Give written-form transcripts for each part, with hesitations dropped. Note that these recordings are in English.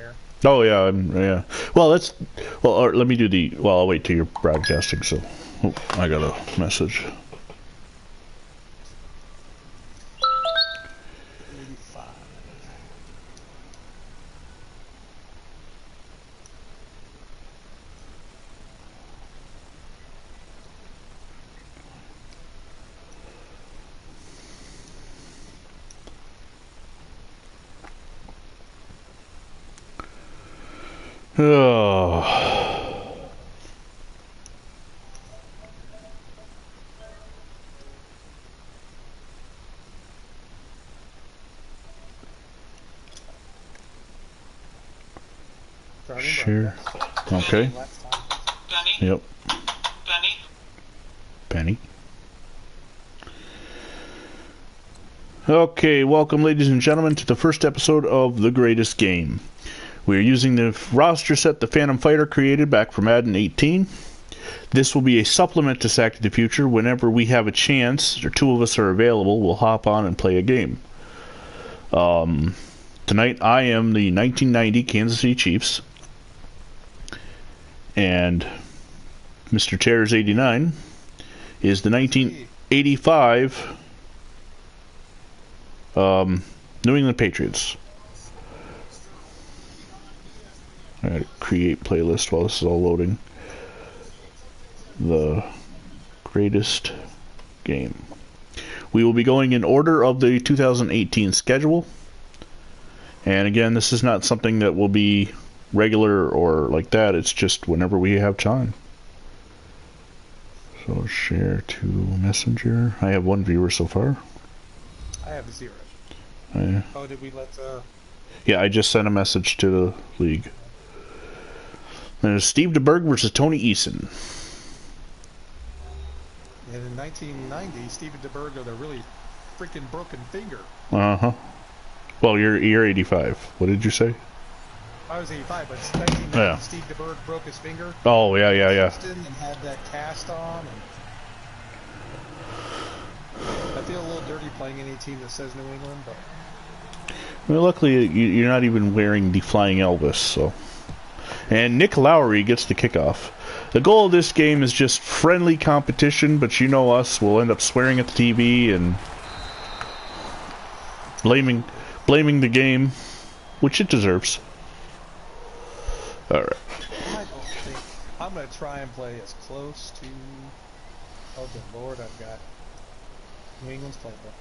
here. Oh yeah, yeah. Well, let me do the. Well, I'll wait till you're broadcasting. So, oh, I got a message. 85. Oh. Sure. Okay. Yep. Penny. Okay, welcome ladies and gentlemen to the first episode of The Greatest Game. We are using the roster set the Phantom Fighter created back for Madden 18. This will be a supplement to Sack to the Future. Whenever we have a chance, or two of us are available, we'll hop on and play a game. Tonight I am the 1990 Kansas City Chiefs. And Mr. Chairs 89 is the 1985 New England Patriots. I gotta create playlist while this is all loading. The Greatest Game. We will be going in order of the 2018 schedule. And again, this is not something that will be regular or like that. It's just whenever we have time. So share to Messenger. I have one viewer so far. I have 0. Oh, did we let... Yeah, I just sent a message to the league. There's Steve DeBerg versus Tony Eason. And in 1990, Steven DeBerg had a really freaking broken finger. Uh-huh. Well, you're 85. What did you say? I was 85, but 1990, yeah. Steve DeBerg broke his finger. Oh, yeah. And had that cast on. And I feel a little dirty playing any team that says New England, but... Well, luckily, you're not even wearing the Flying Elvis, so... And Nick Lowry gets the kickoff. The goal of this game is just friendly competition, but you know us, we'll end up swearing at the TV and blaming the game, which it deserves. Alright. I'm going to try and play as close to... Oh, good Lord, I've got New England's playbook.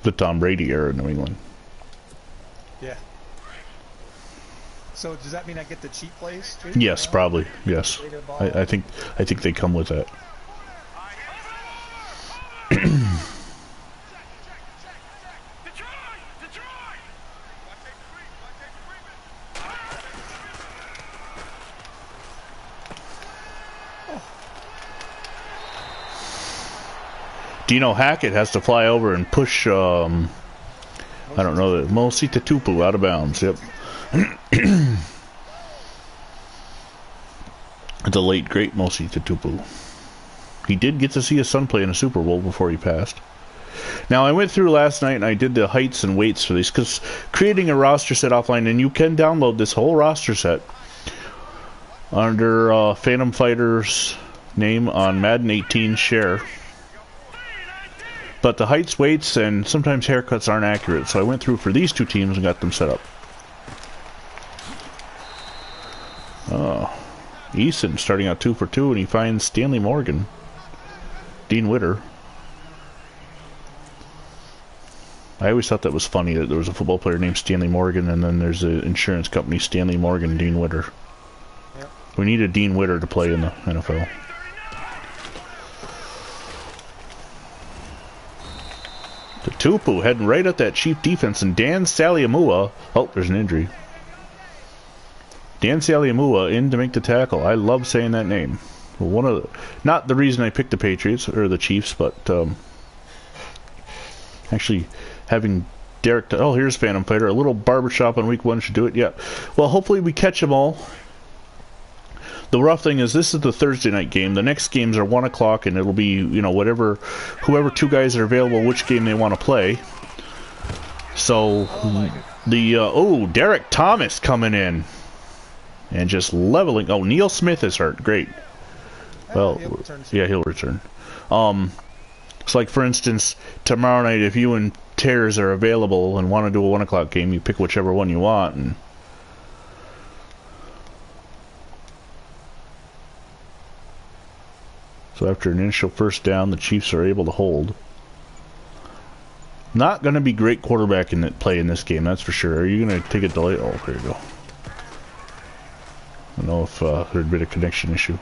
The Tom Brady era in New England. Yeah. So does that mean I get the cheap plays too? Yes, probably. Yes. I think they come with that. Dino Hackett has to fly over and push, I don't know, Mosita Tupu out of bounds. Yep. The late, great Mosita Tupu. He did get to see his son play in a Super Bowl before he passed. Now, I went through last night and I did the heights and weights for these, because creating a roster set offline, and you can download this whole roster set under Phantom Fighter's name on Madden 18 Share. But the heights, weights, and sometimes haircuts aren't accurate, so I went through for these two teams and got them set up. Eason starting out 2 for 2, and he finds Stanley Morgan. Dean Witter. I always thought that was funny that there was a football player named Stanley Morgan, and then there's an insurance company, Stanley Morgan, Dean Witter. Yep. We need a Dean Witter to play in the NFL. The Tupu heading right at that Chief defense, and Dan Saliamua. Oh, there's an injury. Dan Saliamua in to make the tackle. I love saying that name. Well, not the reason I picked the Patriots or the Chiefs, but actually having Derek. Oh, here's Phantom Fighter. A little barbershop on week 1 should do it. Yeah. Well, hopefully we catch them all. The rough thing is this is the Thursday night game. The next games are 1 o'clock, and it'll be, you know, whoever two guys are available, which game they want to play. So Oh, Derek Thomas coming in and just leveling. Oh, Neil Smith is hurt. Great. Well, yeah, he'll return. It's like, for instance, tomorrow night, if you and Tears are available and want to do a 1 o'clock game, you pick whichever one you want. And so after an initial first down, the Chiefs are able to hold. Not going to be great quarterback in play in this game, that's for sure. Are you going to take a delay? Oh, there you go. I don't know if there'd been a connection issue.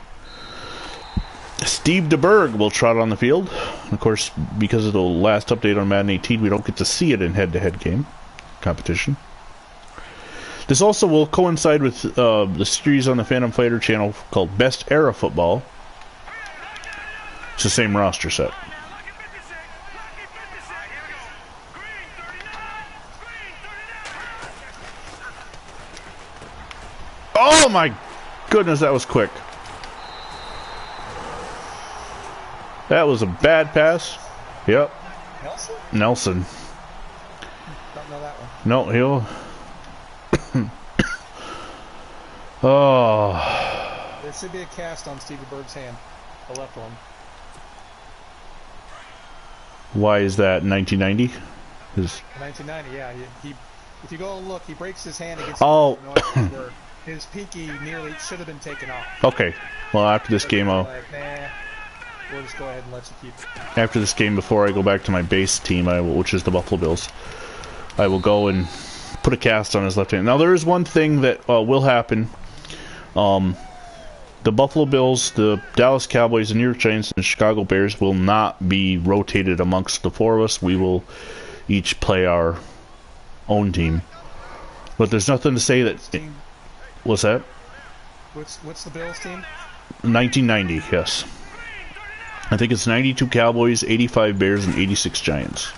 Steve DeBerg will trot on the field. Of course, because of the last update on Madden 18, we don't get to see it in head-to-head game competition. This also will coincide with the series on the Phantom Fighter channel called Best Era Football. It's the same roster set. Oh my goodness, that was quick. That was a bad pass. Yep. Nelson? Nelson. Don't know that one. No, he'll... Oh. There should be a cast on Stevie Bird's hand. The left one. Why is that? 1990? 1990, yeah. He, if you go and look, he breaks his hand against his pinky nearly should have been taken off. Okay. Well, after this game, I'll... Like, nah, we'll just go ahead and let you keep it. After this game, before I go back to my base team, which is the Buffalo Bills, I will go and put a cast on his left hand. Now, there is one thing that will happen. The Buffalo Bills, the Dallas Cowboys, the New York Giants, and the Chicago Bears will not be rotated amongst the four of us. We will each play our own team. But there's nothing to say that... What's that? What's the Bills team? 1990, yes. I think it's 92 Cowboys, 85 Bears, and 86 Giants.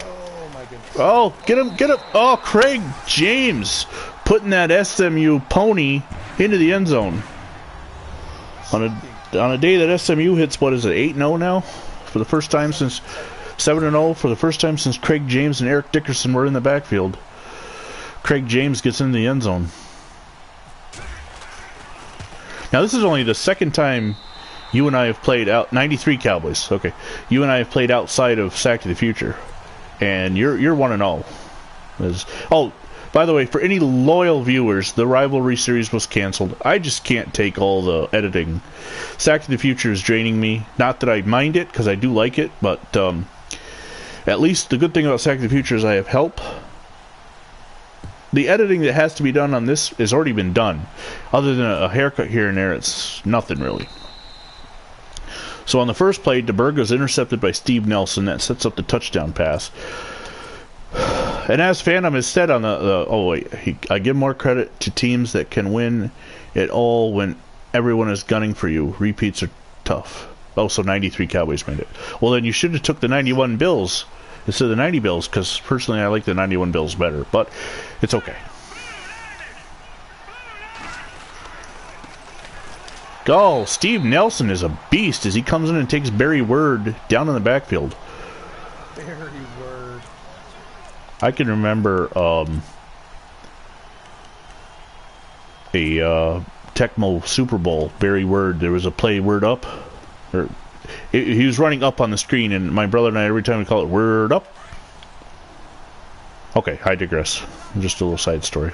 Oh, my goodness. Oh, get him, get him. Oh, Craig James putting that SMU pony into the end zone. On a day that SMU hits, what is it, 8-0 now? For the first time since 7-0, for the first time since Craig James and Eric Dickerson were in the backfield. Craig James gets into the end zone. Now, this is only the second time you and I have played out... 93 Cowboys, okay. You and I have played outside of Sack to the Future. And you're 1-0. Oh, by the way, for any loyal viewers, the Rivalry series was canceled. I just can't take all the editing. Sack to the Future is draining me. Not that I mind it, because I do like it, but at least the good thing about Sack to the Future is I have help. The editing that has to be done on this has already been done. Other than a haircut here and there, it's nothing really. So on the first play, DeBerg is intercepted by Steve Nelson. That sets up the touchdown pass. And as Phantom has said on I give more credit to teams that can win it all when everyone is gunning for you. Repeats are tough. Also, 93 Cowboys made it. Well, then you should have took the 91 Bills instead of the 90 Bills, because personally I like the 91 Bills better, but it's okay. Oh, Steve Nelson is a beast as he comes in and takes Barry Word down in the backfield. Barry Word. I can remember a Tecmo Super Bowl, Barry Word. There was a play, Word Up. He was running up on the screen, and my brother and I, every time we call it Word Up. Okay, I digress. Just a little side story.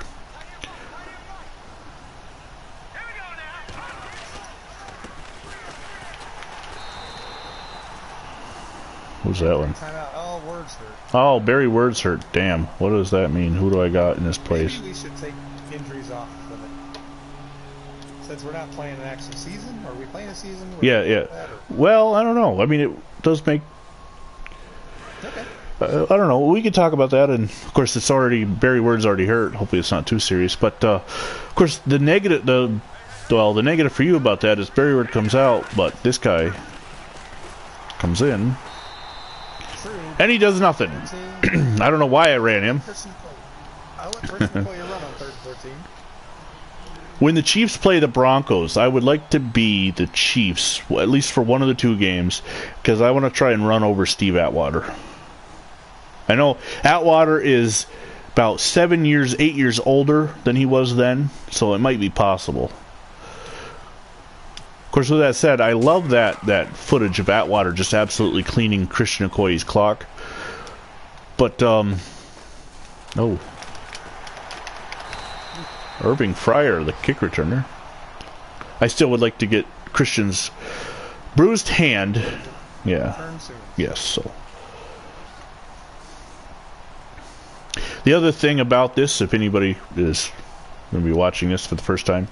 What was that one? Oh, Word's hurt. Oh, Barry Word's hurt. Damn. What does that mean? Who do I got in this place? Maybe we should take injuries off of it. Since we're not playing an actual season? Are we playing a season? Yeah. Well, I don't know. I mean, it does make... Okay. I don't know. We could talk about that, and of course, it's already... Barry Word's already hurt. Hopefully it's not too serious. But, of course, the negative for you about that is Barry Word comes out, but this guy comes in. And he does nothing. I don't know why I ran him. I'll let Person play a run on 3rd and 13. When the Chiefs play the Broncos, I would like to be the Chiefs, at least for one of the two games, because I want to try and run over Steve Atwater. I know Atwater is about 7 years, 8 years older than he was then, so it might be possible. Of course, with that said, I love that footage of Atwater just absolutely cleaning Christian Okoye's clock. But, oh. Irving Fryer, the kick returner. I still would like to get Christian's bruised hand. Yeah. Yes, so. The other thing about this, if anybody is going to be watching this for the first time,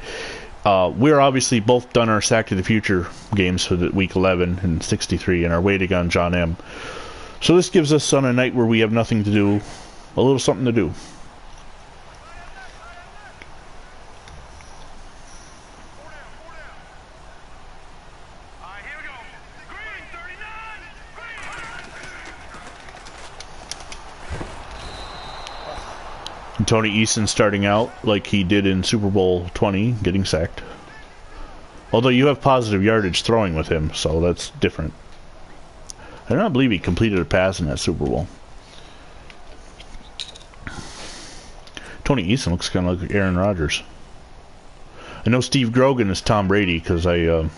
we're obviously both done our Sack to the Future games for the week 11 and 63 and are waiting on John M. So this gives us, on a night where we have nothing to do, a little something to do. And Tony Eason starting out like he did in Super Bowl 20, getting sacked. Although you have positive yardage throwing with him, so that's different. I do not believe he completed a pass in that Super Bowl. Tony Eason looks kind of like Aaron Rodgers. I know Steve Grogan is Tom Brady because I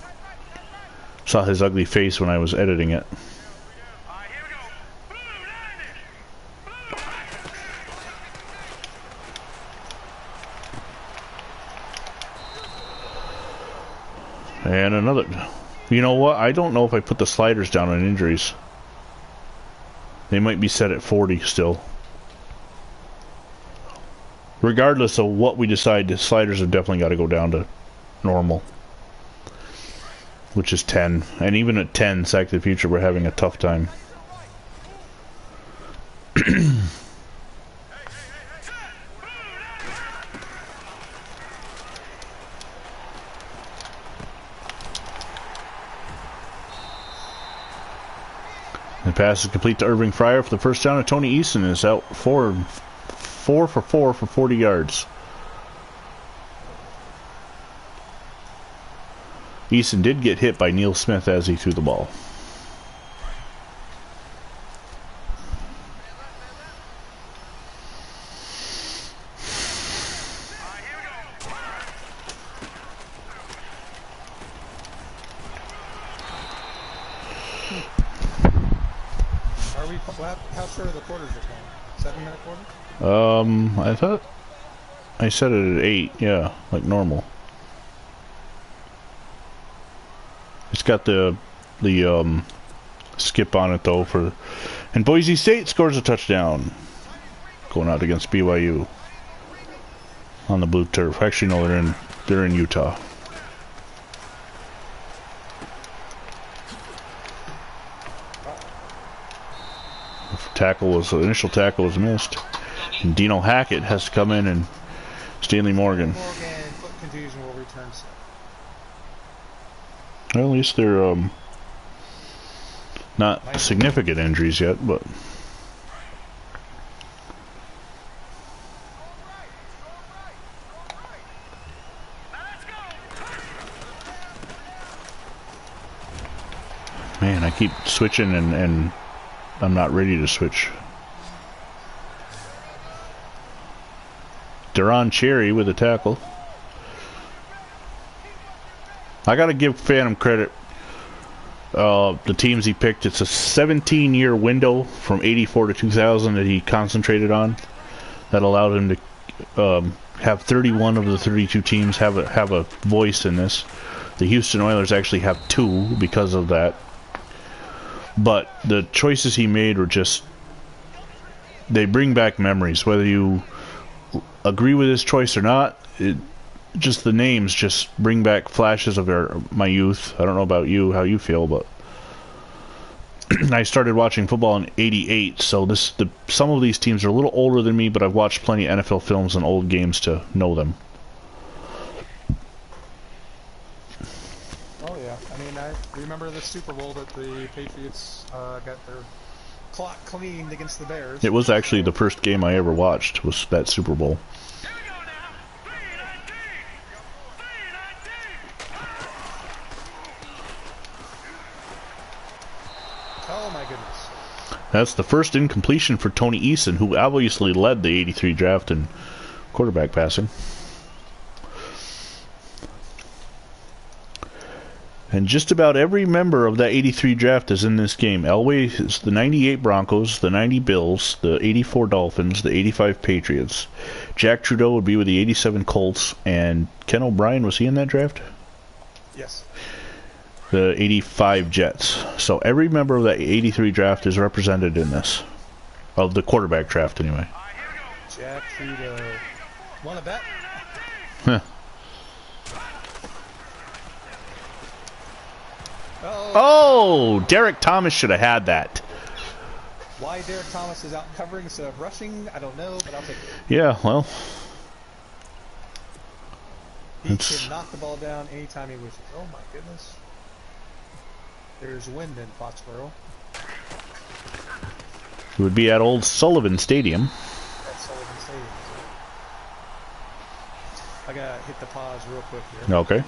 saw his ugly face when I was editing it. And another. You know what? I don't know if I put the sliders down on injuries. They might be set at 40 still. Regardless of what we decide, the sliders have definitely got to go down to normal. Which is 10. And even at 10, Sack to the Future, we're having a tough time. The pass is complete to Irving Fryer for the first down, and Tony Eason is out four for 4 for 40 yards. Eason did get hit by Neil Smith as he threw the ball. How short are the quarters are playing? 7-minute quarters? I thought I set it at 8, yeah, like normal. It's got the skip on it though for, and Boise State scores a touchdown, going out against BYU on the blue turf. Actually, no, they're in Utah. Initial tackle was missed, and Dino Hackett has to come in, and Stanley Morgan. Foot contusion will return. Well, at least they're not significant injuries yet, but man, I keep switching and I'm not ready to switch. Deron Cherry with a tackle. I gotta give Phantom credit. The teams he picked, it's a 17-year window from 84 to 2000 that he concentrated on. That allowed him to have 31 of the 32 teams have a voice in this. The Houston Oilers actually have 2 because of that. But the choices he made were just, they bring back memories. Whether you agree with his choice or not, just the names just bring back flashes of my youth. I don't know about you, how you feel, but I started watching football in '88, so some of these teams are a little older than me, but I've watched plenty of NFL films and old games to know them. I remember the Super Bowl that the Patriots got their clock cleaned against the Bears. It was actually the first game I ever watched, was that Super Bowl. Oh my goodness. That's the first incompletion for Tony Eason, who obviously led the 83 draft in quarterback passing. And just about every member of that 83 draft is in this game. Elway is the 98 Broncos, the 90 Bills, the 84 Dolphins, the 85 Patriots. Jack Trudeau would be with the 87 Colts, and Ken O'Brien, was he in that draft? Yes. The 85 Jets. So every member of that 83 draft is represented in this. Of the quarterback draft, anyway. Jack Trudeau. Want to bet? Huh. Oh, Derek Thomas should have had that. Why Derek Thomas is out covering instead of rushing, I don't know, but I'll take it. Yeah, well. He can knock the ball down anytime he wishes. Oh my goodness. There's wind in Foxborough. It would be at Old Sullivan Stadium. At Sullivan Stadium. I gotta hit the pause real quick here. Okay.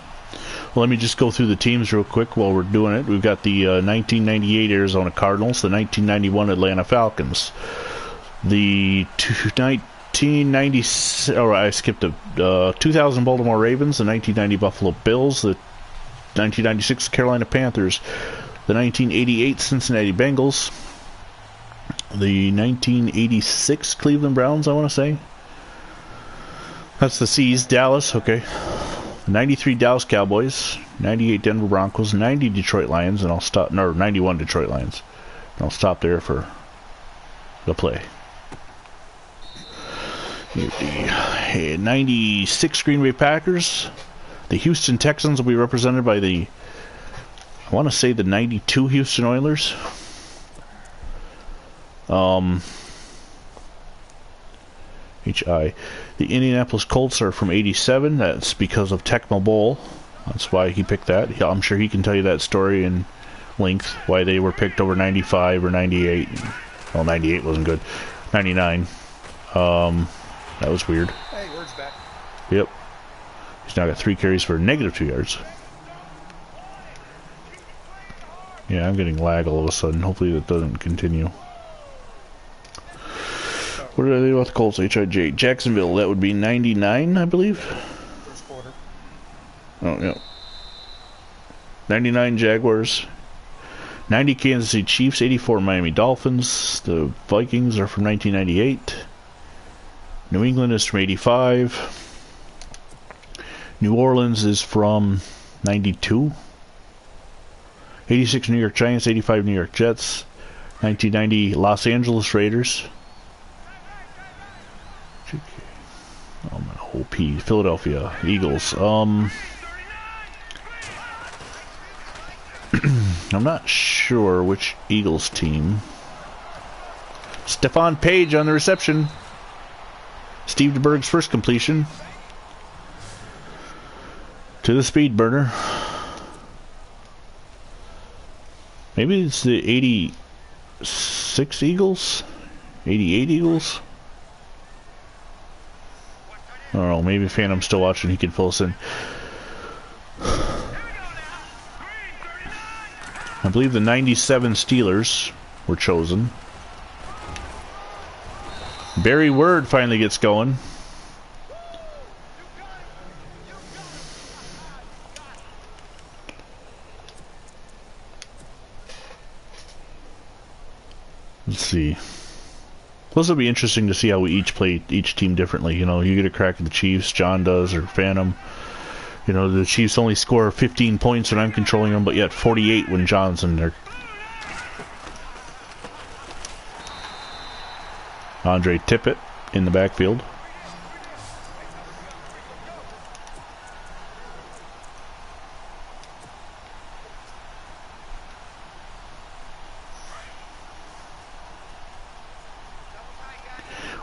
Well, let me just go through the teams real quick while we're doing it. We've got the 1998 Arizona Cardinals, the 1991 Atlanta Falcons, the 1990, oh, I skipped the 2000 Baltimore Ravens, the 1990 Buffalo Bills, the 1996 Carolina Panthers, the 1988 Cincinnati Bengals, the 1986 Cleveland Browns, I want to say. That's the C's. Dallas, okay. 93 Dallas Cowboys, 98 Denver Broncos, 90 Detroit Lions, and I'll stop. No, 91 Detroit Lions. And I'll stop there for the play. The 96 Green Bay Packers. The Houston Texans will be represented by the, I want to say, the 92 Houston Oilers. The Indianapolis Colts are from 87. That's because of Tecmo Bowl. That's why he picked that. I'm sure he can tell you that story in length, why they were picked over 95 or 98. Well, 98 wasn't good. 99. That was weird. Hey, word's back. Yep. He's now got 3 carries for -2 yards. Yeah, I'm getting lag all of a sudden. Hopefully that doesn't continue. What are they about the Colts? HIJ. Jacksonville, that would be 99, I believe. First quarter. Oh, yeah. 99 Jaguars. 90 Kansas City Chiefs. 84 Miami Dolphins. The Vikings are from 1998. New England is from 85. New Orleans is from 92. 86 New York Giants. 85 New York Jets. 1990 Los Angeles Raiders. OP. Philadelphia Eagles. I'm not sure which Eagles team. Stephon Page on the reception. Steve DeBerg's first completion to the speed burner. Maybe it's the 86 Eagles? 88 Eagles? I don't know, maybe Phantom's still watching, he can fill us in. I believe the 97 Steelers were chosen. Barry Word finally gets going. Let's see. This will be interesting to see how we each play each team differently. You know, you get a crack at the Chiefs, John does, or Phantom. You know, the Chiefs only score 15 points when I'm controlling them, but yet 48 when John's in there. Andre Tippett in the backfield.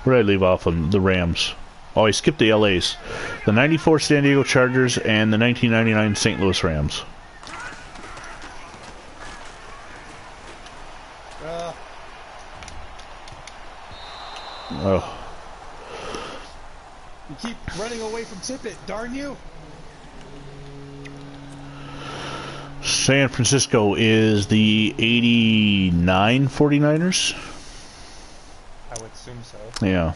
Where did I leave off on the Rams? Oh, I skipped the LAs. The 94 San Diego Chargers and the 1999 St. Louis Rams. Oh. You keep running away from Tippett, darn you! San Francisco is the 89 49ers. assume so. Yeah.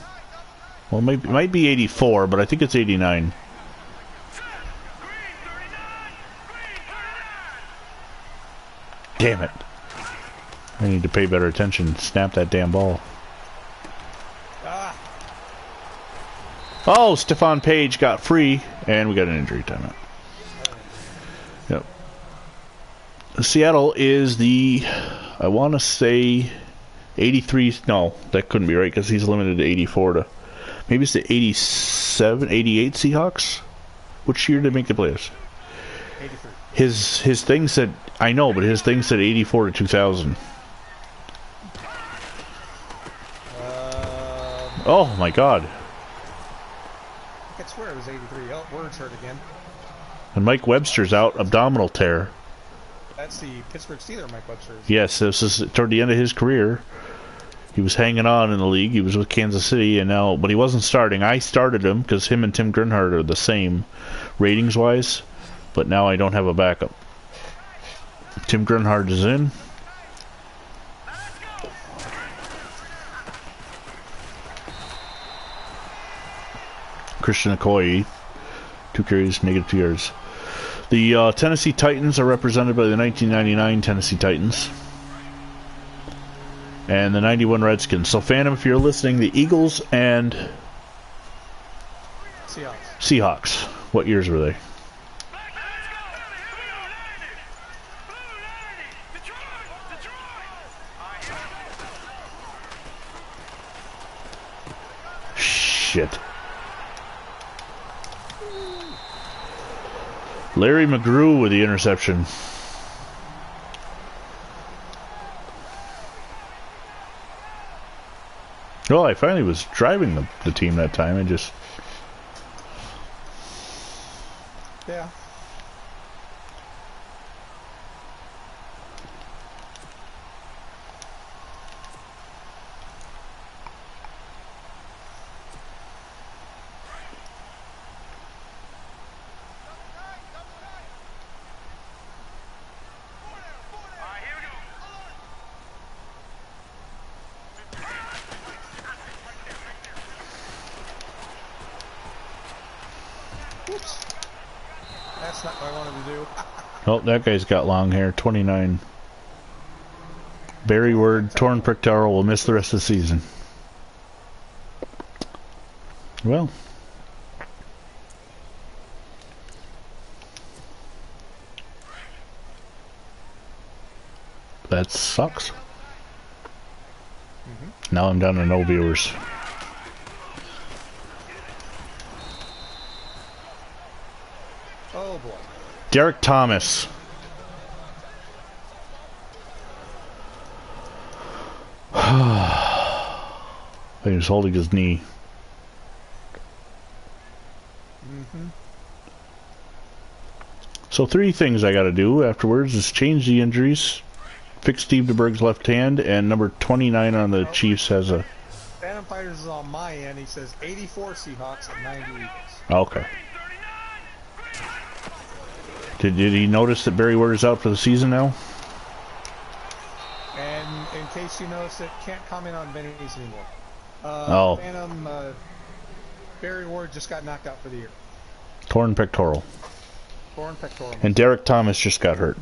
Well, maybe it might be 84, but I think it's 89. Damn it. I need to pay better attention. Snap that damn ball. Ah! Oh, Stephon Page got free, and we got an injury timeout. Yep. Seattle is the, I want to say, 83. No, that couldn't be right because he's limited to 84 to. Maybe it's the 87, 88 Seahawks? Which year did they make the playoffs? 83. His thing said, I know, but his thing said 84 to 2000. Oh my god. I could swear it was 83. Oh, words hurt again. And Mike Webster's out, abdominal tear. That's the Pittsburgh Steelers, Mike Webster. Yes, this is toward the end of his career. He was hanging on in the league. He was with Kansas City, and now, but he wasn't starting. I started him because him and Tim Grunhard are the same ratings-wise, but now I don't have a backup. Tim Grunhard is in. Christian Okoye, 2 carries, -2 yards. The Tennessee Titans are represented by the 1999 Tennessee Titans and the 91 Redskins. So, Phantom, if you're listening, the Eagles and Seahawks. What years were they? Shit. Larry McGrew with the interception. Well, I finally was driving the team that time. I just... Yeah. Oops. That's not what I wanted to do. Oh, that guy's got long hair. 29. Barry Word, torn pectoral, will miss the rest of the season. Well. That sucks. Now I'm down to no viewers. Oh boy. Derek Thomas. He was holding his knee. So 3 things I gotta do afterwards is change the injuries, fix Steve DeBerg's left hand, and number 29 on the Chiefs has a... Phantom Fighters is on my end. He says 84 Seahawks and 90 Eagles. Okay. Did he notice that Barry Ward is out for the season now? And in case you notice it, can't comment on Vinny's anymore. Phantom, Barry Ward just got knocked out for the year. Torn pectoral. Torn pectoral. And Derek Thomas just got hurt.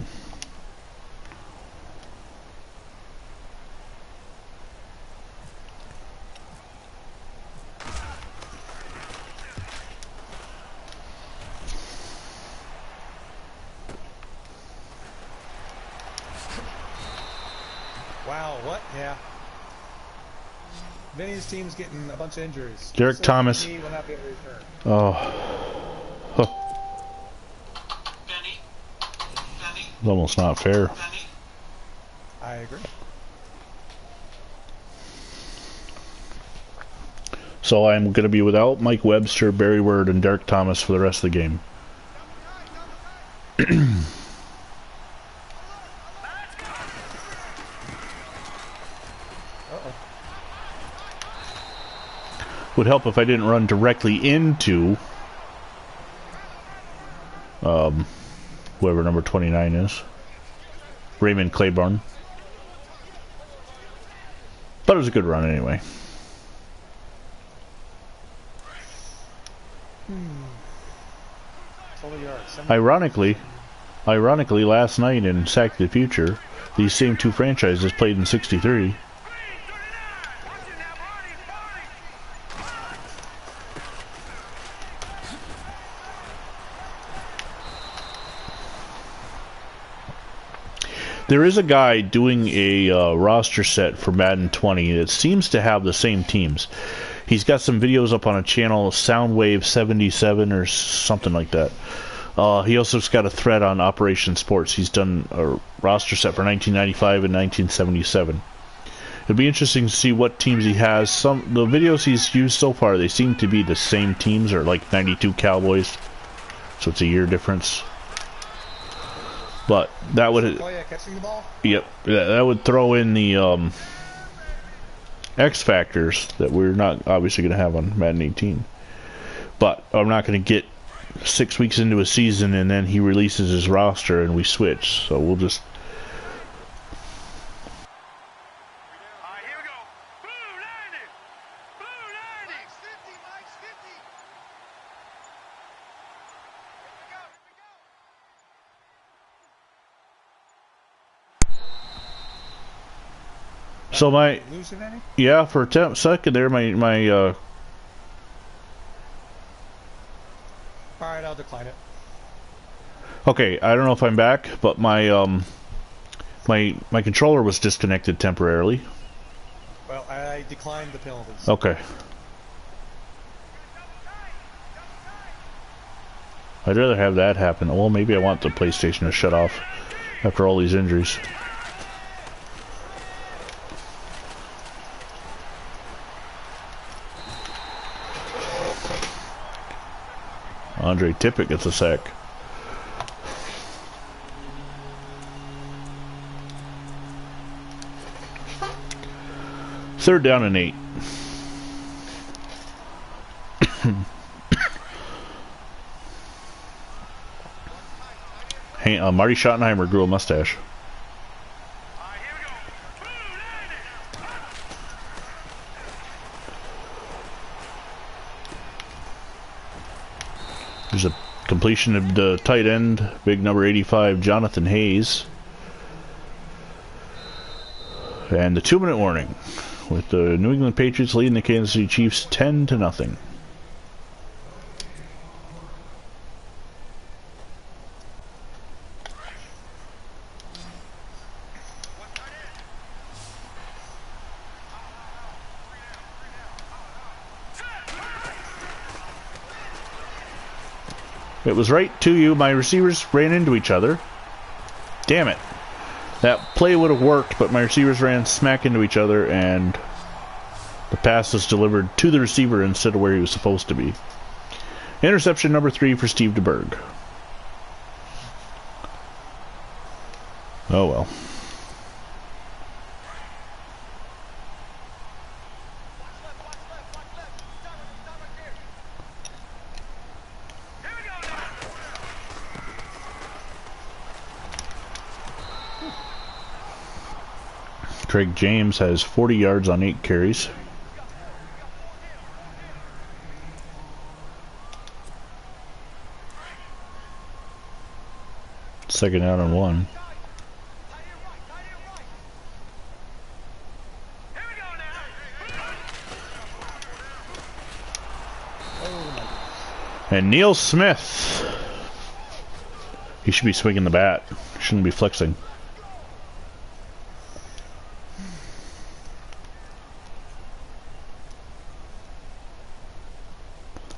Wow, what? Yeah. Vinny's team's getting a bunch of injuries. Derek Thomas. He will not be able to return. Oh. Huh. Benny. It's almost not fair. I agree. So I'm going to be without Mike Webster, Barry Word, and Derek Thomas for the rest of the game. Would help if I didn't run directly into whoever number 29 is. Raymond Claiborne. But it was a good run anyway. Total yards. Ironically, last night in Sack to the Future, these same two franchises played in '63. There is a guy doing a roster set for Madden 20 that seems to have the same teams. He's got some videos up on a channel, Soundwave 77 or something like that. He also's got a thread on Operation Sports. He's done a roster set for 1995 and 1977. It'd be interesting to see what teams he has. The videos he's used so far, they seem to be the same teams, or like 92 Cowboys. So it's a year difference. But that would... Oh yeah, catching the ball? Yep. That would throw in the X factors that we're not obviously going to have on Madden 18. But I'm not going to get 6 weeks into a season and then he releases his roster and we switch. So we'll just... So my... Losing any? Yeah, for a second there, my Alright, I'll decline it. Okay, I don't know if I'm back, but my my controller was disconnected temporarily. Well, I declined the penalties. Okay. I'd rather have that happen. Well, maybe I want the PlayStation to shut off after all these injuries. Andre Tippett gets a sack. Third down and 8. Hey, Marty Schottenheimer grew a mustache. There's a completion of the tight end, big number 85, Jonathan Hayes. And the 2-minute warning, with the New England Patriots leading the Kansas City Chiefs 10-0. It was right to you. My receivers ran into each other. Damn it. That play would have worked, but my receivers ran smack into each other, and the pass was delivered to the receiver instead of where he was supposed to be. Interception number 3 for Steve DeBerg. Oh well. Craig James has 40 yards on 8 carries. Second down and 1. And Neil Smith. He should be swinging the bat. Shouldn't be flexing.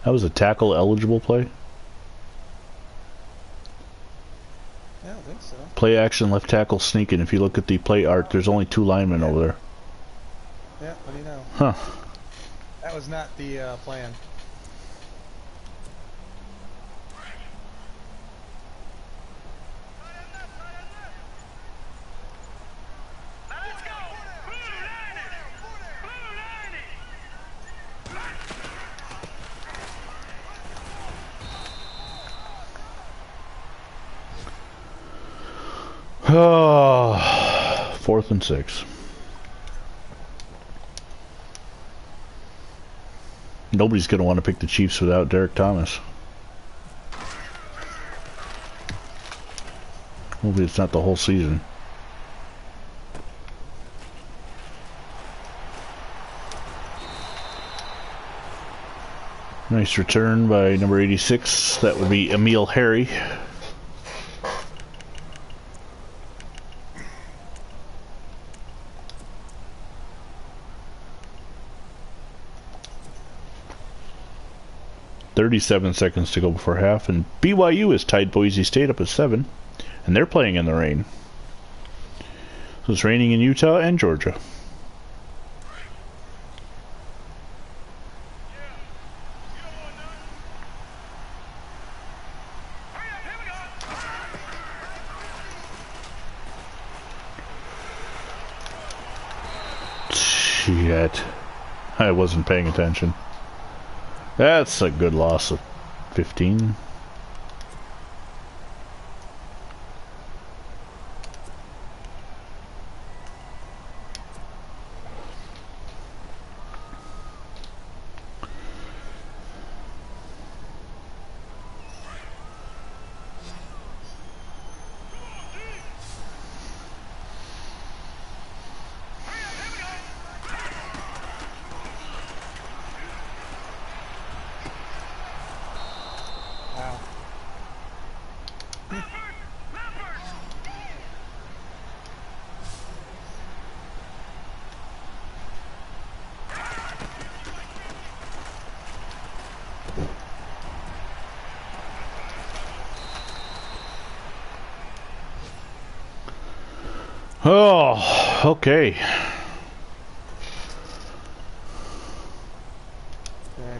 That was a tackle eligible play? I don't think so. Play action, left tackle sneaking. If you look at the play art, there's only 2 linemen over there. Yeah, what do you know? Huh. That was not the plan. Oh, 4th and 6. nobody's going to want to pick the Chiefs without Derek Thomas. Hopefully it's not the whole season. Nice return by number 86. That would be Emil Harry. .37 seconds to go before half, and BYU has tied Boise State up at 7, and they're playing in the rain. So it's raining in Utah and Georgia. Shit. I wasn't paying attention. That's a good loss of 15. Oh, okay.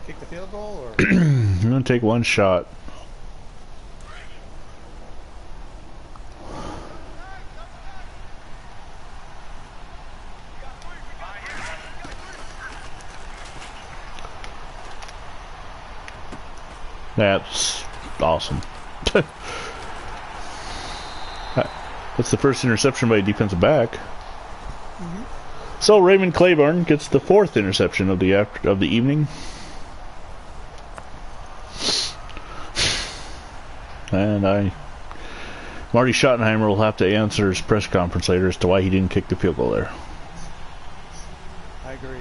Kick the field goal, or? I'm gonna take one shot. That's awesome. That's the first interception by a defensive back. So Raymond Claiborne gets the 4th interception of the evening. And Marty Schottenheimer will have to answer his press conference later as to why he didn't kick the field goal there. I agree.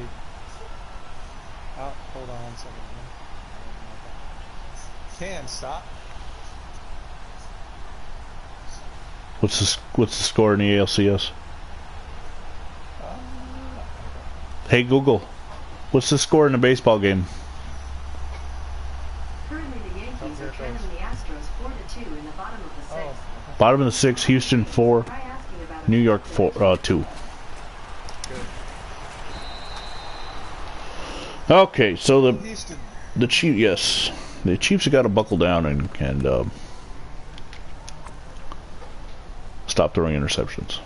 Oh, hold on 1 second. Can stop. What's the score in the ALCS? Hey Google, what's the score in the baseball game? Currently the Yankees are trailing the Astros 4-2 in the bottom of the 6th. Bottom of the 6th, Houston 4, New York 2. Okay, so the Chiefs, the Chiefs have got to buckle down and stop throwing interceptions.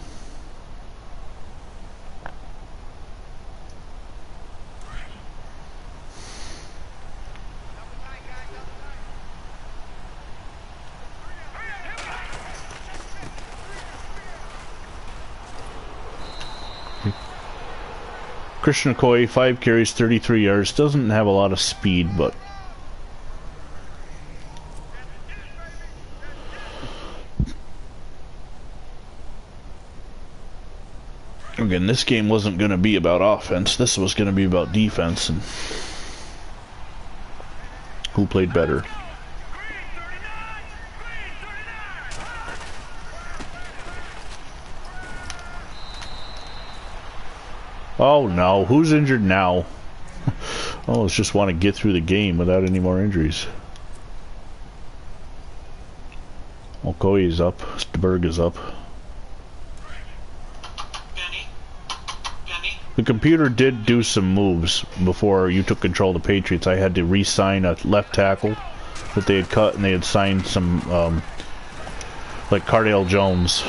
Christian Okoye, 5 carries, 33 yards. Doesn't have a lot of speed, but again, this game wasn't going to be about offense. This was going to be about defense and who played better. Oh no, who's injured now? Oh, let's just want to get through the game without any more injuries. Okoye is up, Sturberg is up. The computer did do some moves before you took control of the Patriots. I had to re-sign a left tackle that they had cut, and they had signed some, like Cardale Jones.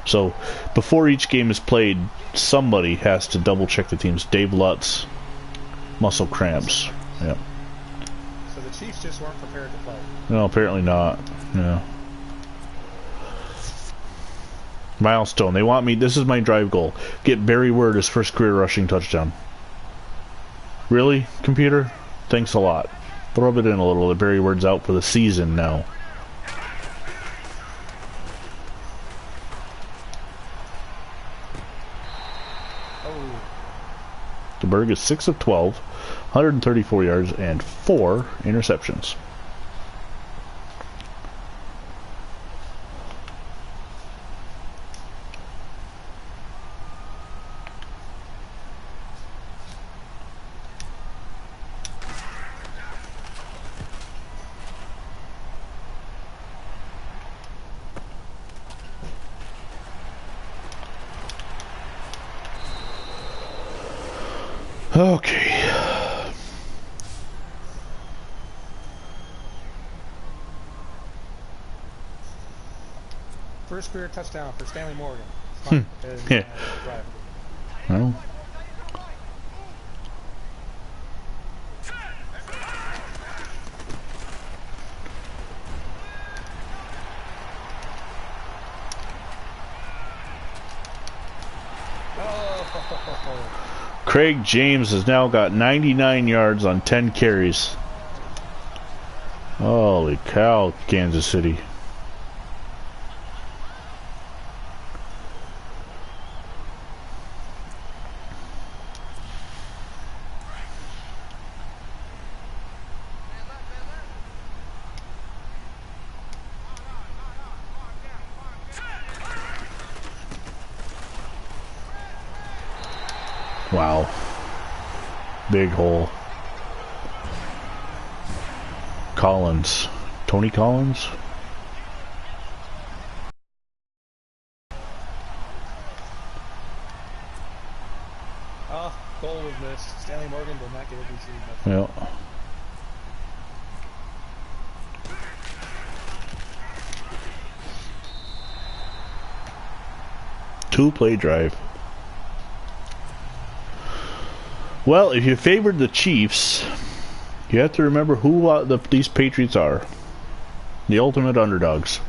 So, before each game is played, somebody has to double-check the teams. Dave Lutz, muscle cramps. Yeah. So the Chiefs just weren't prepared to play. No, apparently not. Yeah. Milestone. They want me. This is my drive goal. Get Barry Word his first career rushing touchdown. Really, computer? Thanks a lot. Rub it in a little. The Barry Word's out for the season now. Oh. The Berg is 6 of 12, 134 yards, and 4 interceptions. Okay. First career touchdown for Stanley Morgan. Fun. Yeah. Well. Craig James has now got 99 yards on 10 carries. Holy cow, Kansas City. Wow. Big hole. Collins. Tony Collins? Oh, goal was missed. Stanley Morgan did not get a DC. Yeah. Two-play drive. Well, if you favored the Chiefs, you have to remember who these Patriots are. The ultimate underdogs.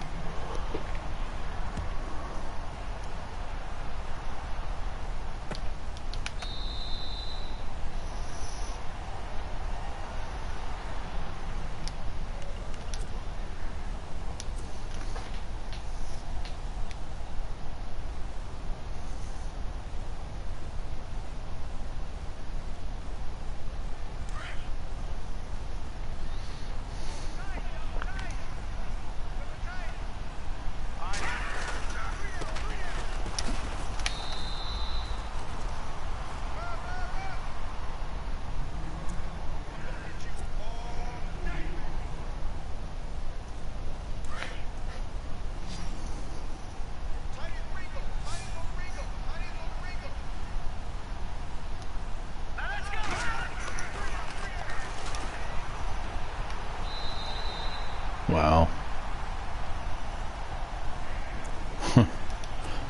Wow.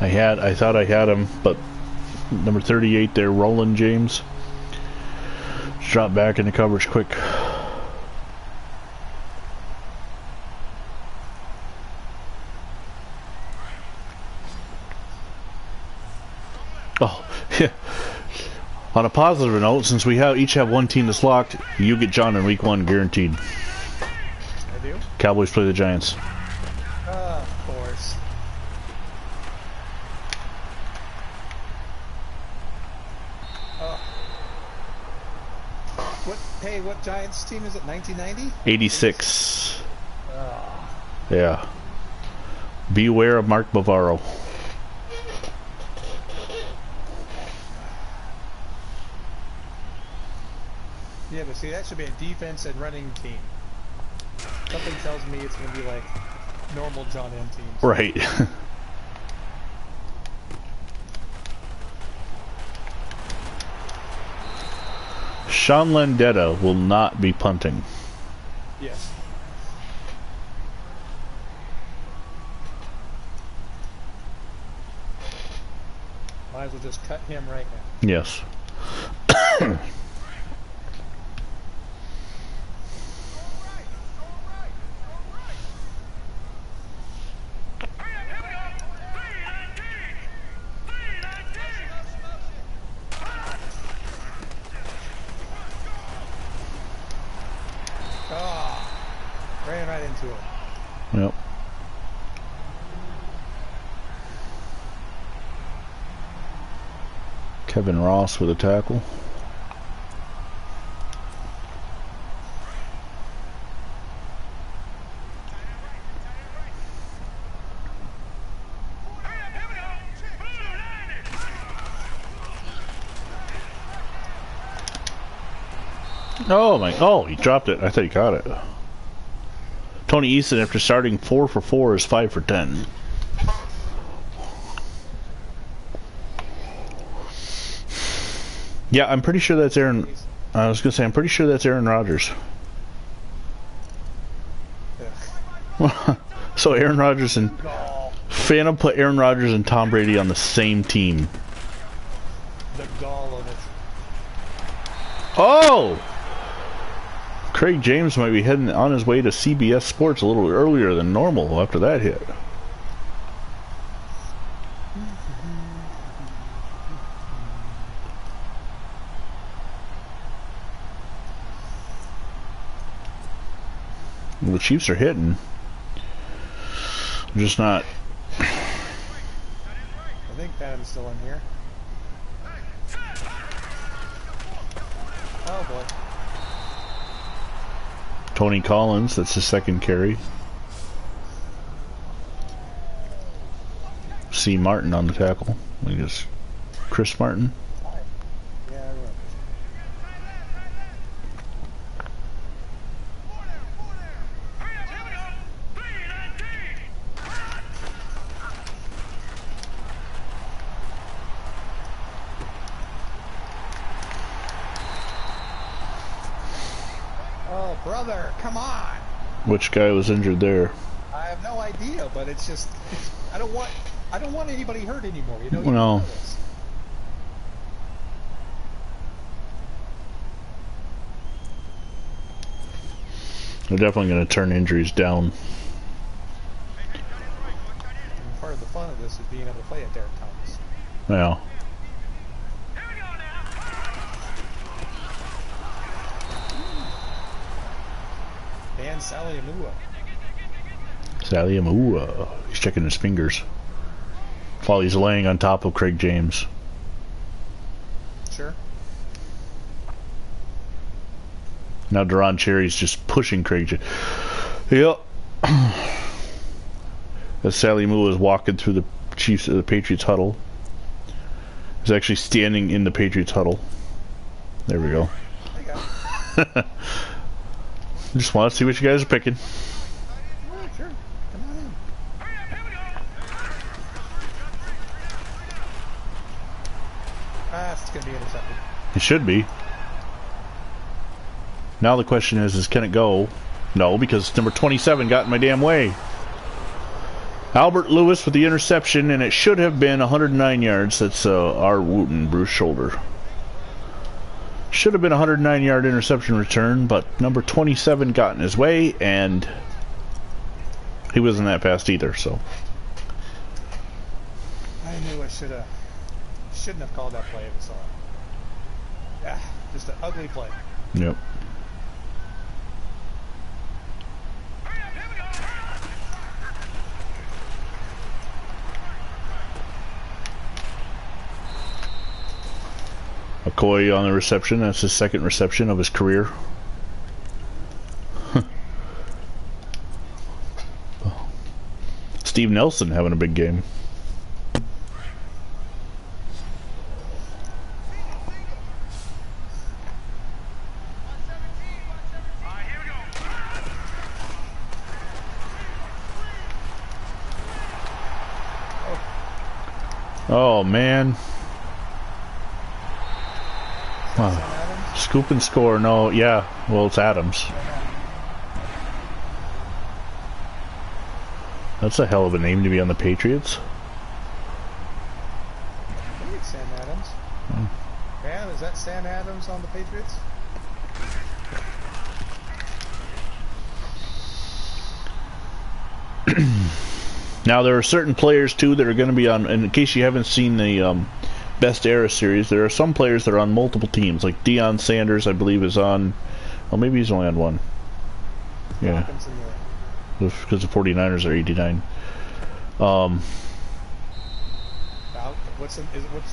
I thought I had him, but number 38 there, Roland James, dropped back into coverage quick. Oh, yeah. On a positive note, since we each have one team that's locked, you get John in week 1 guaranteed. I do? Cowboys play the Giants. Of course. What Giants team is it? 1990? 86. Oh. Yeah. Beware of Mark Bavaro. Yeah, but see, that should be a defense and running team. Something tells me it's going to be like normal John M teams. Right. Sean Landetta will not be punting. Yes. Might as well just cut him right now. Yes. Oh, ran right into it. Yep. Kevin Ross with a tackle. Oh my! Oh, he dropped it. I thought he caught it. Tony Easton, after starting 4 for 4, is 5 for 10. Yeah, I'm pretty sure that's Aaron. I was gonna say I'm pretty sure that's Aaron Rodgers. Yeah. So Aaron Rodgers and Phantom put Aaron Rodgers and Tom Brady on the same team. The gall of it. Oh! Craig James might be heading on his way to CBS Sports a little earlier than normal after that hit. Well, the Chiefs are hitting. They're just not. I think Phantom's still in here. Oh boy. Tony Collins, that's his second carry. C. Martin on the tackle. I guess Chris Martin. Yeah, I remember. Oh, brother, come on! Which guy was injured there? I have no idea, but it's just I don't want anybody hurt anymore. You know. You No. know this. They're definitely going to turn injuries down. And part of the fun of this is being able to play at Derek Thomas. Yeah. And Sally Amua. Sally Amua. He's checking his fingers while he's laying on top of Craig James. Sure. Now Deron Cherry's just pushing Craig James. Yep. As Sally Amua is walking through the Patriots huddle. He's actually standing in the Patriots huddle. There we go. There you go. Just want to see what you guys are picking. Oh, sure. Come on in. It's going to be intercepted. It should be. Now the question is can it go? No, because number 27 got in my damn way. Albert Lewis with the interception, and it should have been 109 yards. That's R. Wooten, Bruce Shoulder. Should have been a 109-yard interception return, but number 27 got in his way, and he wasn't that fast either, so. I knew I shouldn't have called that play if I saw it. Yeah, just an ugly play. Yep. McCoy on the reception. That's his second reception of his career. Steve Nelson having a big game. Oh man. Wow. Scoop and score. No, yeah. Well, it's Adams. That's a hell of a name to be on the Patriots. I think it's Sam Adams. Man, is that Sam Adams on the Patriots? Now, there are certain players, too, that are going to be on, in case you haven't seen the Best Era series, there are some players that are on multiple teams, like Deion Sanders, I believe, is on, well, maybe he's only on one. Yeah. Falcons and Because the 49ers are 89. what's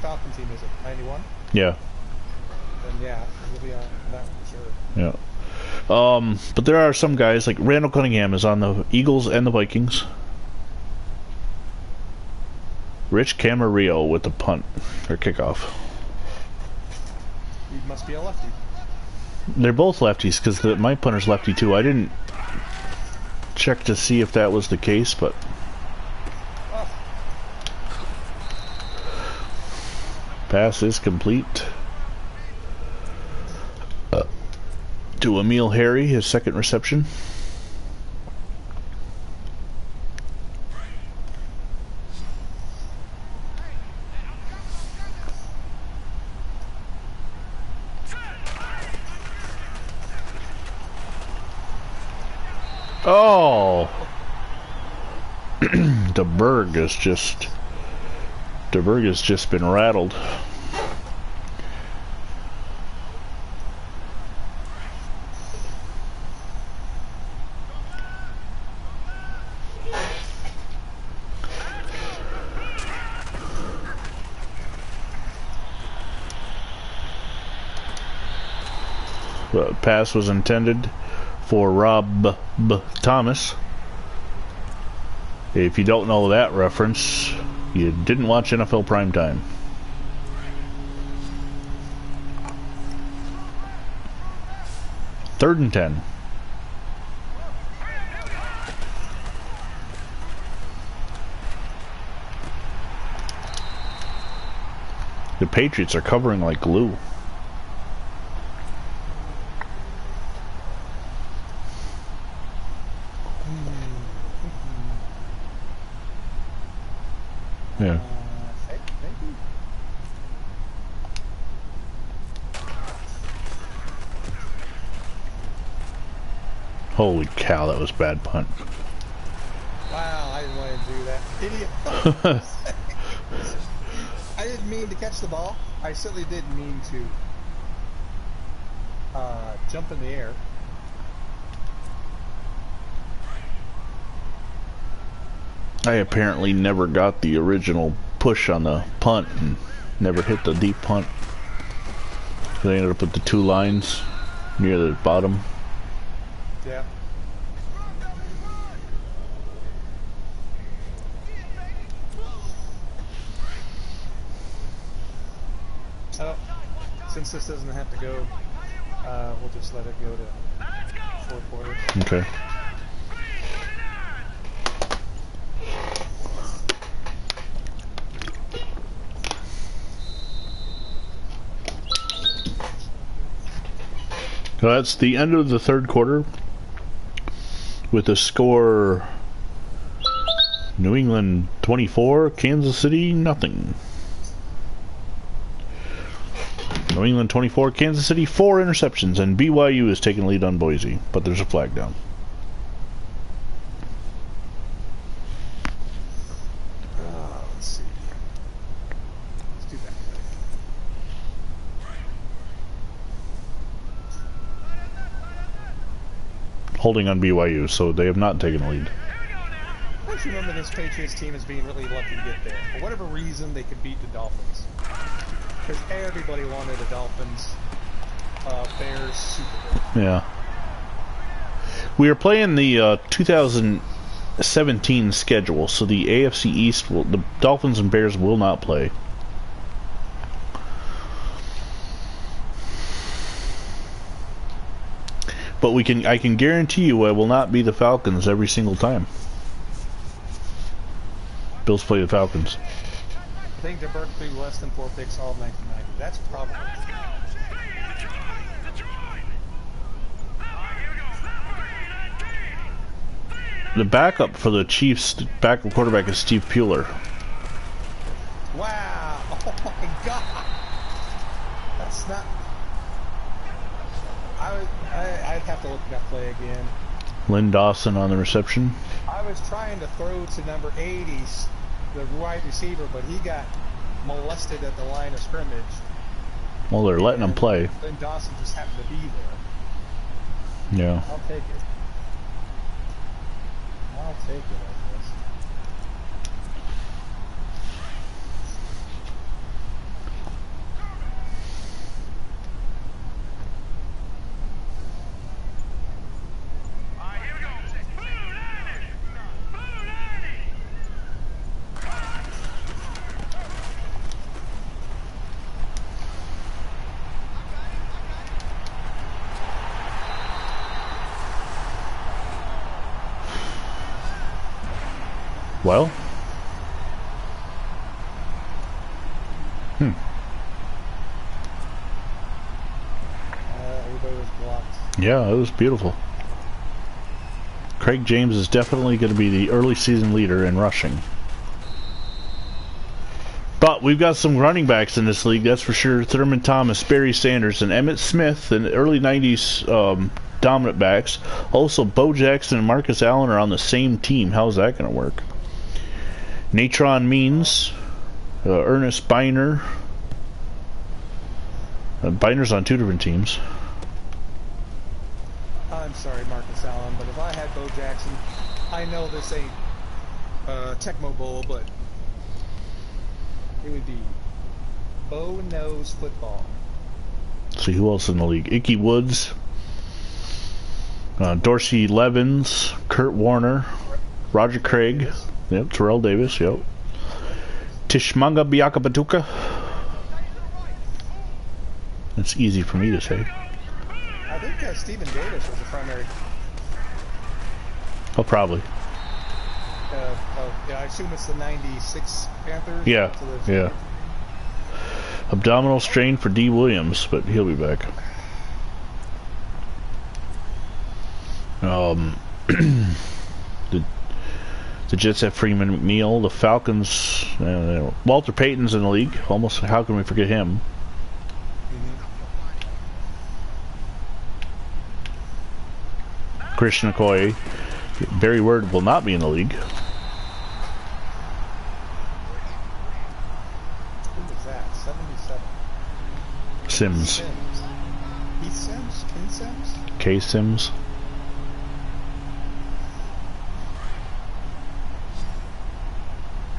Falcon team is it? 91? Yeah. Then yeah, we'll be on that for sure. Yeah. But there are some guys, like Randall Cunningham is on the Eagles and the Vikings. Rich Camarillo with the punt, or kickoff. He must be a lefty. They're both lefties, because my punter's lefty too. I didn't check to see if that was the case, but... Oh. Pass is complete. To Emil Harry, his second reception. Oh! DeBerg has just been rattled. The pass was intended for Rob Thomas. If you don't know that reference, you didn't watch NFL Primetime. Third and 10. The Patriots are covering like glue. Yeah. Maybe. Holy cow, that was bad punt. Wow, I didn't want to do that. Idiot. I didn't mean to catch the ball. I certainly didn't mean to jump in the air. I apparently never got the original push on the punt and never hit the deep punt. So they ended up with the two lines near the bottom. Yeah. Oh, since this doesn't have to go, we'll just let it go to fourth quarter. Okay. So that's the end of the third quarter with the score New England 24, Kansas City nothing. New England 24, Kansas City 4 interceptions, and BYU is taking lead on Boise, but there's a flag down. Let's see. Let's do that. Holding on BYU, so they have not taken a lead. I just remember this Patriots team as being really lucky to get there. For whatever reason, they could beat the Dolphins. Because everybody wanted a Dolphins Bears Super Bowl. Yeah. We are playing the 2017 schedule, so the AFC East will, the Dolphins and Bears will not play. But I can guarantee you I will not be the Falcons every single time. Bills play the Falcons. I think DeBerg threw less than 4 picks all of 1990. That's probably the backup for the Chiefs, backup quarterback is Steve Pueller. Wow! Oh my God! That's not. I'd have to look at that play again. Lynn Dawson on the reception. I was trying to throw to number 80s, the wide receiver, but he got molested at the line of scrimmage. Well, they're letting him play. Lynn Dawson just happened to be there. Yeah. I'll take it. take it, I guess. Well. Everybody was blocked. Yeah, it was beautiful. Craig James is definitely going to be the early season leader in rushing. But we've got some running backs in this league, that's for sure. Thurman Thomas, Barry Sanders, and Emmitt Smith, and early 90s dominant backs. Also, Bo Jackson and Marcus Allen are on the same team. How's that going to work? Natron Means, Ernest Biner. Biner's on two different teams. I'm sorry, Marcus Allen, but if I had Bo Jackson, I know this ain't Tecmo Bowl, but it would be Bo Knows Football. Let's see who else in the league. Icky Woods, Dorsey Levins, Kurt Warner, Roger Craig, yep, Terrell Davis, yep. Tishmanga Biakabatuka. That's easy for me to say. I think Stephen Davis was the primary. Oh, probably. Yeah, I assume it's the 96 Panthers. Yeah, yeah. Abdominal strain for D. Williams, but he'll be back. The Jets have Freeman McNeil. The Falcons, Walter Payton's in the league. Almost, how can we forget him? Christian Okoye. Barry Word will not be in the league. Who was that? 77. Sims. Keith Sims? Ken Sims? K. Sims.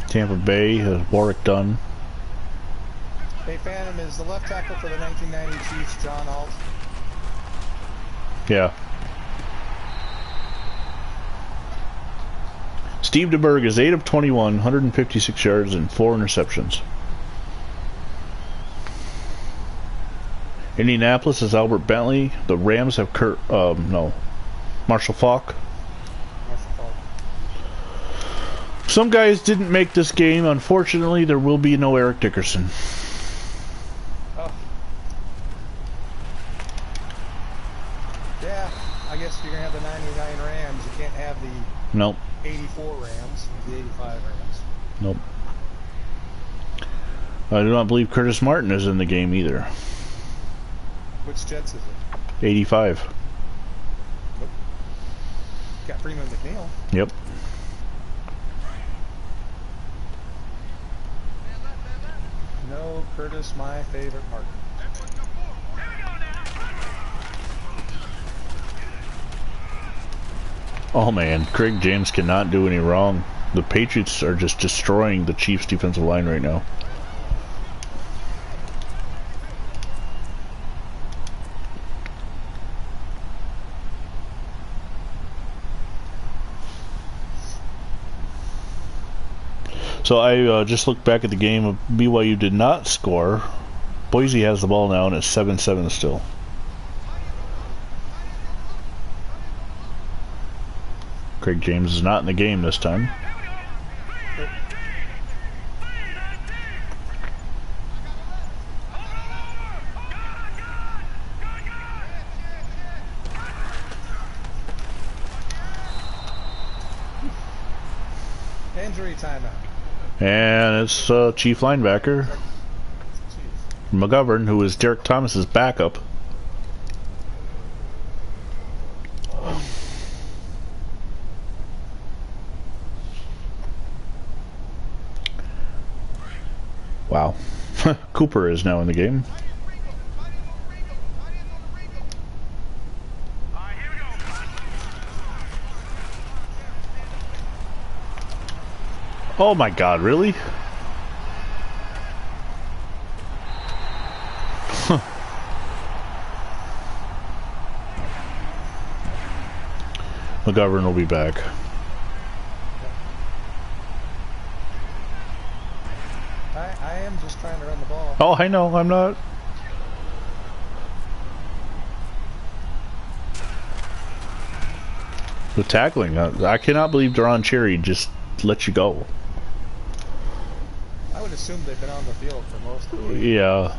Tampa Bay has Warwick Dunn. Hey, Phantom, is the left tackle for the 1990 Chiefs John Alt? Yeah. Steve DeBerg is 8 of 21, 156 yards and 4 interceptions. Indianapolis is Albert Bentley. The Rams have Marshall Faulk. Some guys didn't make this game. Unfortunately, there will be no Eric Dickerson. Oh. Yeah, I guess you're going to have the 99 Rams. You can't have the Nope. 84 Rams, the 85 Rams. Nope. I do not believe Curtis Martin is in the game either. Which Jets is it? 85. Nope. Got Freeman McNeil. Yep. No, Curtis, my favorite Martin. Oh man, Craig James cannot do any wrong. The Patriots are just destroying the Chiefs' defensive line right now. So I just looked back at the game. BYU did not score. Boise has the ball now and it's 7-7 still. Craig James is not in the game this time. Injury timeout. And it's Chief linebacker McGovern, who is Derek Thomas's backup. Wow. Cooper is now in the game. Oh my god, really? Huh. McGovern will be back. I am just trying to run the ball. Oh, I know, I'm not. The tackling, I cannot believe Deron Cherry just let you go. I would assume they've been on the field for most of the game. Yeah,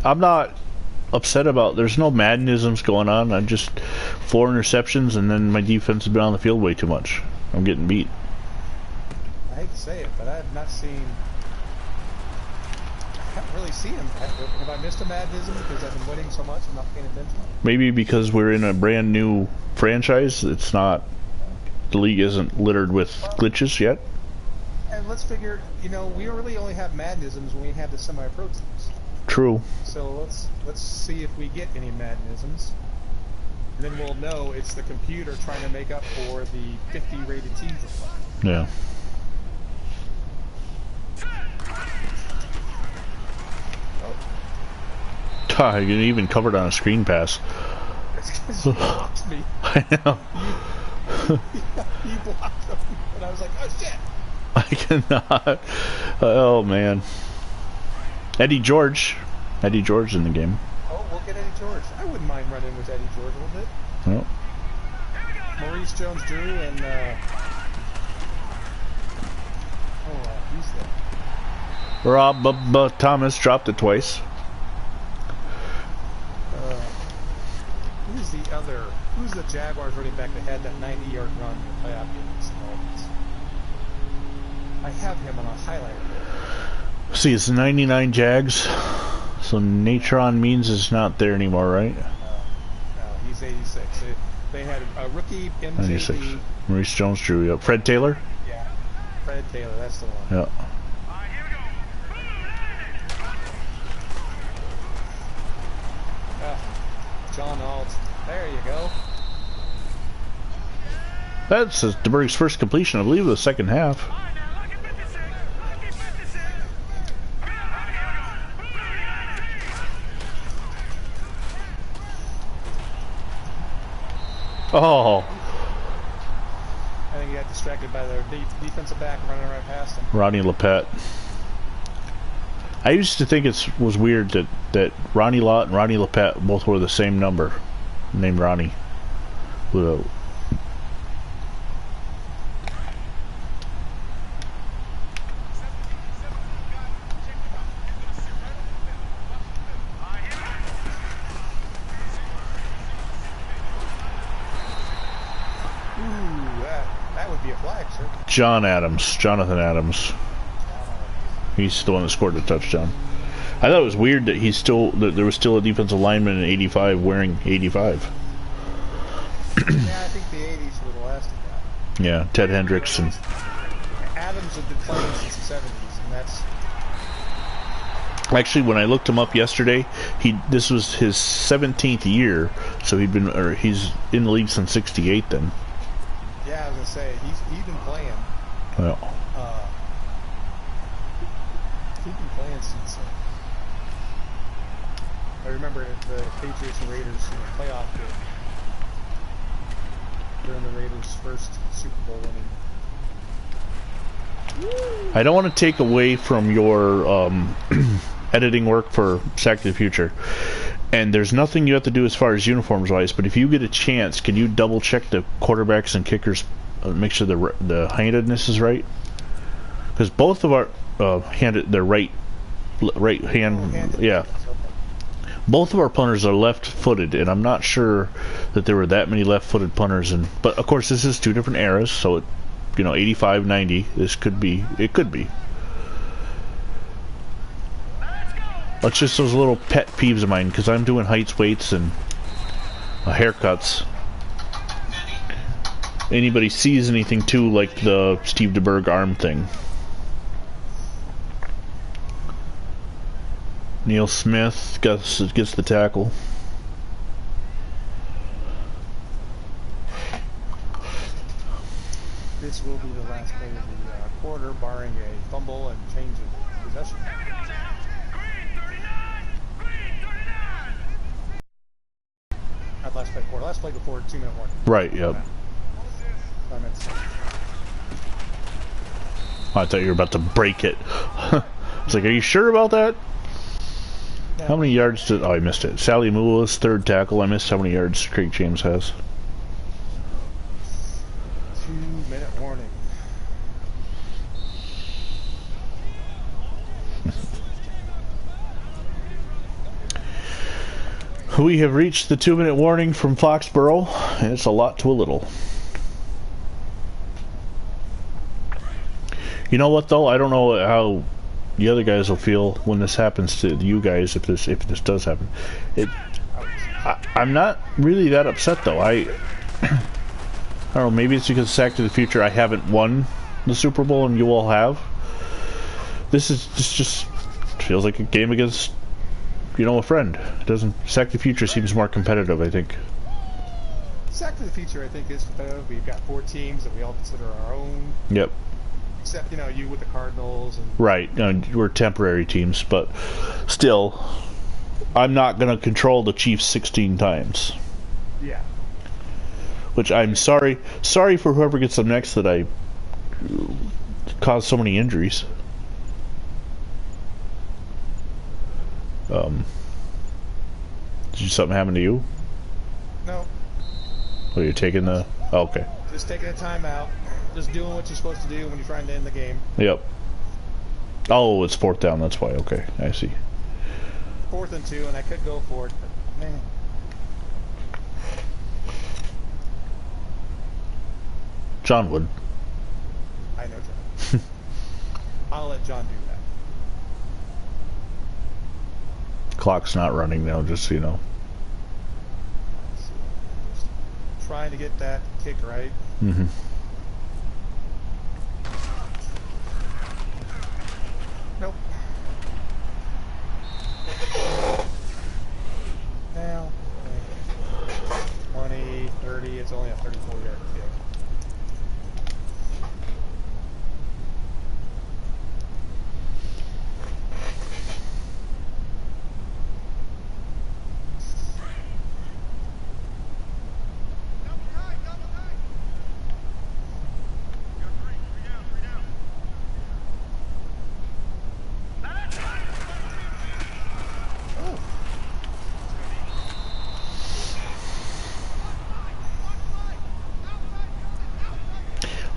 I'm not upset about. There's no Maddenisms going on. I'm just 4 interceptions, and then my defense has been on the field way too much. I'm getting beat. I hate to say it, but I have not seen. I haven't really seen him. Have I missed a Maddenism because I've been winning so much and not paying attention? Maybe because we're in a brand new franchise. It's not. The league isn't littered with glitches yet. And let's figure, we really only have Maddenisms when we have the semi-pro teams. True. So let's see if we get any Maddenisms. And then we'll know it's the computer trying to make up for the 50 rated teams. Yeah. Oh. You even covered on a screen pass. It's because you blocked me. I know. You blocked me, and I was like, oh shit. I cannot. Oh man. Eddie George in the game. Oh, we'll get Eddie George. I wouldn't mind running with Eddie George a little bit. Oh. Maurice Jones-Drew and who's that? Rob Thomas dropped it twice. Who's the Jaguars running back that had that 90-yard run in the playoff games? I have him on a highlighter. See, it's 99 Jags, so Natron Means is not there anymore, right? No, he's 86. They had a rookie MJD. 96. Maurice Jones-Drew, yep. Fred Taylor? Yeah, Fred Taylor, that's the one. Yeah. John Alt. There you go. That's DeBerg's first completion, I believe, of the second half. Oh. I think he got distracted by their defensive back running right past him. Ronnie Lepet. I used to think it was weird that Ronnie Lott and Ronnie Lepet both were the same number, named Ronnie. With a that would be a flag, sir. Jonathan Adams. He's the one that scored the touchdown. I thought it was weird that there was still a defensive lineman in 85 wearing 85. Yeah, I think the 80s were the last of that. Yeah, Ted Hendricks and Adams had been playing since the 70s, and that's actually when I looked him up yesterday, this was his 17th year, so he's in the league since '68 then. Yeah, I was gonna say he's been playing. Well, he's been playing since. I remember the Patriots and Raiders in the playoff game during the Raiders' first Super Bowl winning. I don't want to take away from your editing work for Sack to the Future, and there's nothing you have to do as far as uniforms wise, but if you get a chance, can you double check the quarterbacks and kickers, make sure the handedness is right? Because both of our their right hand, yeah. Both of our punters are left-footed, and I'm not sure that there were that many left-footed punters. But of course, this is two different eras, so 85, 90. It could be. It's just those little pet peeves of mine because I'm doing heights, weights, and haircuts. Anybody sees anything too, like the Steve DeBerg arm thing. Neil Smith gets the tackle. This this will be the last play of the quarter, barring a fumble and change of possession. Not last play of quarter. Last play before 2-minute warning. Right. Yep. I thought you were about to break it. I was like, are you sure about that? Yeah. How many yards did... Oh, I missed it. Sally Moulis, third tackle. I missed how many yards Craig James has. 2-minute warning. We have reached the 2-minute warning from Foxborough, and it's a lot to a little. You know what, though? I don't know how the other guys will feel when this happens to you guys, if this does happen. I'm not really that upset, though. I don't know, maybe it's because Sack to the Future I haven't won the Super Bowl and you all have. This just feels like a game against, you know, a friend. It doesn't... Sack to the Future seems more competitive, I think. Sack to the Future, I think, is competitive. We've got 4 teams that we all consider our own. Yep. Except, you know, you with the Cardinals. And right. We're temporary teams, but still, I'm not going to control the Chiefs 16 times. Yeah. Which I'm sorry for whoever gets them next that I caused so many injuries. Did something happen to you? No. Oh, you're taking the... Oh, okay. Just taking a timeout. Just doing what you're supposed to do when you're trying to end the game. Yep. Oh, it's 4th down, that's why. Okay, I see. 4th and 2, and I could go for it, but man. John would. I know John. I'll let John do that. Clock's not running now, just so you know. Trying to get that kick right. Mm-hmm. Nope. Now, 20, 30, it's only a 34-yard kick.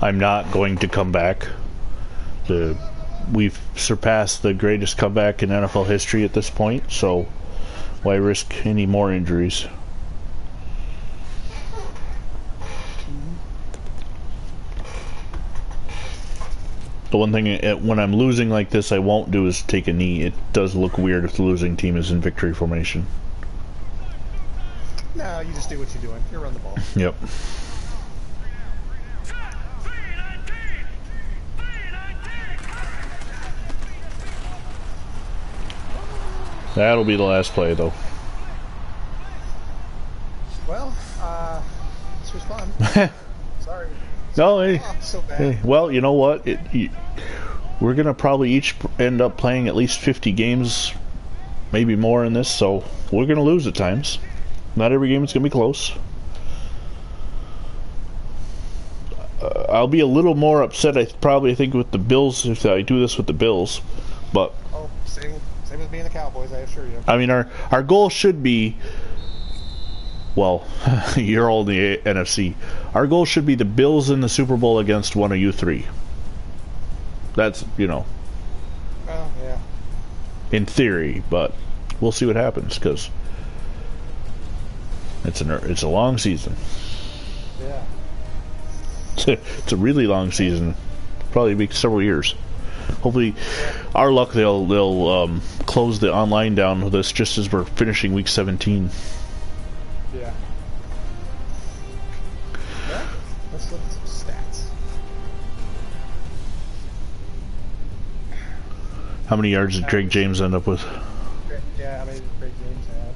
I'm not going to come back. We've surpassed the greatest comeback in NFL history at this point, so why risk any more injuries? The one thing, when I'm losing like this, I won't do is take a knee. It does look weird if the losing team is in victory formation. No, you just do what you're doing. You run the ball. Yep. That'll be the last play, though. Well, this was fun. Sorry. No, hey, So bad. hey, well, you know what? We're gonna probably each end up playing at least 50 games, maybe more in this. So we're gonna lose at times. Not every game is gonna be close. I'll be a little more upset, I think, with the Bills if I do this with the Bills, but. Oh, same as being the Cowboys, I assure you. I mean, our goal should be, well, you're all in the NFC. Our goal should be the Bills in the Super Bowl against one of you three. That's, you know, Oh, yeah. in theory, but we'll see what happens, because it's a long season. Yeah. It's a really long season. Probably be several years. Hopefully, our luck, they'll close the online down with us just as we're finishing week 17. Yeah. Yeah. Let's look at some stats. How many yards did Craig James end up with? Yeah, how many did Craig James have?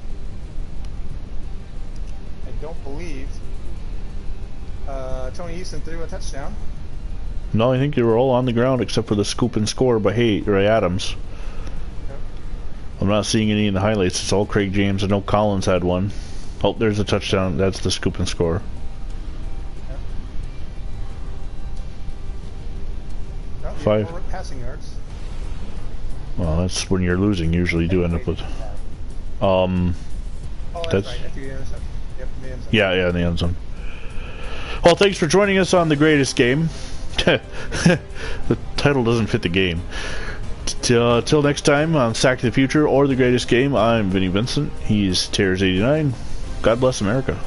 I don't believe Tony Easton threw a touchdown. No, I think they were all on the ground except for the scoop and score by Adams. Yep. I'm not seeing any in the highlights. It's all Craig James. I know Collins had one. Oh, there's a touchdown. That's the scoop and score. Yep. Oh, 5. 4 passing yards. Well, that's when you're losing. Usually, you do end up with. Oh, That's right. At the interception. Yep, the end zone. Yeah, in the end zone. Well, thanks for joining us on The Greatest Game. The title doesn't fit the game. Till next time on Sack to the Future or The Greatest Game, I'm Vinny Vincent. He's Tears89. God bless America.